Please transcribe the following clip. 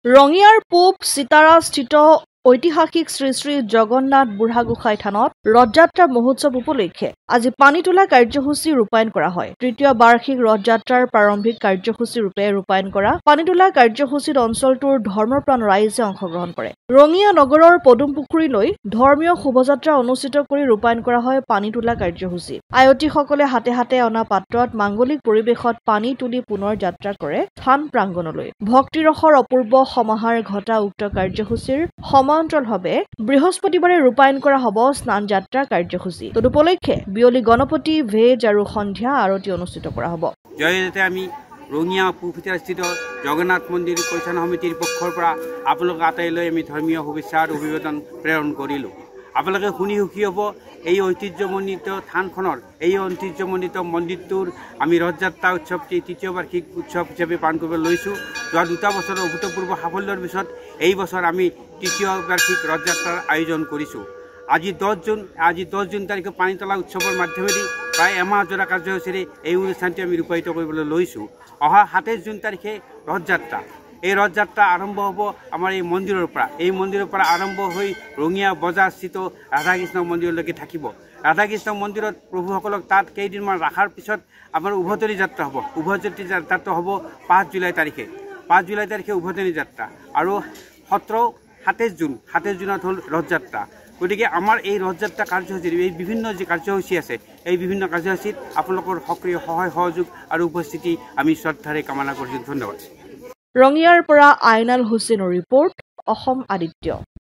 ৰঙিয়াৰ পূব চিতাৰাস্থিত ঐতিহাসিক শ্ৰী শ্ৰী জগন্নাথ বুঢ়াগোসাঁই থানত ৰথযাত্ৰা মহোৎসৱ উপলক্ষে আজি পানী তোলা কাৰ্যসূচী ৰূপায়ণ কৰা হয়। তৃতীয় বাৰ্ষিক ৰথযাত্ৰাৰ প্ৰাৰম্ভিক কাৰ্যসূচী ৰূপে ৰূপায়ণ কৰা পানী তোলা কাৰ্যসূচীত অঞ্চলটোৰ ধৰ্মপ্ৰাণ ৰাইজে অংশগ্ৰহণ কৰে। ৰঙিয়া নগৰৰ পদুমপুখুৰীলৈ ধৰ্মীয় শোভাযাত্ৰা অনুষ্ঠিত কৰি ৰূপায়ণ কৰা হয় পানী তোলা কাৰ্যসূচী। আয়তীসকলে হাতে হাতে অনা পাত্ৰত মাংগলিক পৰিৱেশত পানী তুলি পুনৰ যাত্ৰা কৰে থান প্ৰাংগণলৈ। ভক্তিৰসৰ অপূৰ্ব সমাহাৰ ঘটা উক্ত কাৰ্যসূচীৰ সমান্তৰালভাৱে বৃহস্পতিবাৰে ৰূপায়ণ কৰা হ'ব স্নান যাত্ৰা কাৰ্যসূচী। তদুপলক্ষে বিয়লি গণপতি ভেজ আৰু সন্ধ্যা আৰতি অনুষ্ঠিত কৰা হ'ব। জয়তে আমি ৰঙিয়া পূবস্থিত জগন্নাথ মন্দিৰ পৰিচালনা সমিতিৰ পক্ষৰ পৰা আপোনালোক আটাইলৈ আমি ধৰ্মীয় শুভেচ্ছা আৰু অভিবাদন প্ৰেৰণ কৰিলোঁ। আপোনালোকে শুনি সুখী হ'ব, এই ঐতিহ্যমণ্ডিত থানখনৰ এই ঐতিহ্যমণ্ডিত মন্দিৰটোৰ আমি ৰথযাত্ৰা উৎসৱটি তৃতীয় বাৰ্ষিক উৎসৱ হিচাপে পালন কৰিব লৈছোঁ। যোৱা 2 বছৰৰ অভূতপূৰ্ব সাফল্যৰ পিছত এই বছৰ আমি তৃতীয় বাৰ্ষিক ৰথযাত্ৰাৰ আয়োজন কৰিছোঁ। আজি 10 জুন তাৰিখে পানী তোলা উৎসৱৰ মাধ্যমেদি প্ৰায় এমাহজোৰা কাৰ্যসূচীৰে এই অনুষ্ঠানটি আমি ৰূপায়িত কৰিবলৈ লৈছোঁ। অহা 27 জুন তাৰিখে ৰথযাত্ৰা। এই ৰথযাত্ৰা আৰম্ভ হ'ব আমাৰ এই মন্দিৰৰ পৰা আৰম্ভ হৈ ৰঙিয়া বজাৰস্থিত ৰাধাকৃষ্ণ মন্দিৰলৈকে থাকিব। ৰাধাকৃষ্ণ মন্দিৰত প্ৰভুসকলক তাত কেইদিনমান ৰখাৰ পিছত আমাৰ উভতনি যাত্ৰা হ'ব। উভতনি যাত্ৰাটো হ'ব 5 জুলাই তাৰিখে। 5 জুলাই তাৰিখে উভতনি যাত্ৰা আৰু 27 জুনত হ'ল ৰথযাত্ৰা। গতিকে আমাৰ এই ৰথযাত্ৰা কাৰ্যসূচীৰ এই বিভিন্ন যি কাৰ্যসূচী আছে, এই বিভিন্ন কাৰ্যসূচীত আপোনালোকৰ সক্ৰিয় সহায় সহযোগ আৰু উপস্থিতি আমি শ্ৰদ্ধাৰে কামনা কৰিছোঁ। ধন্যবাদ। ৰঙিয়াৰ পৰা আইনাল হুছেইনৰ ৰিপৰ্ট, অসম আদিত্য।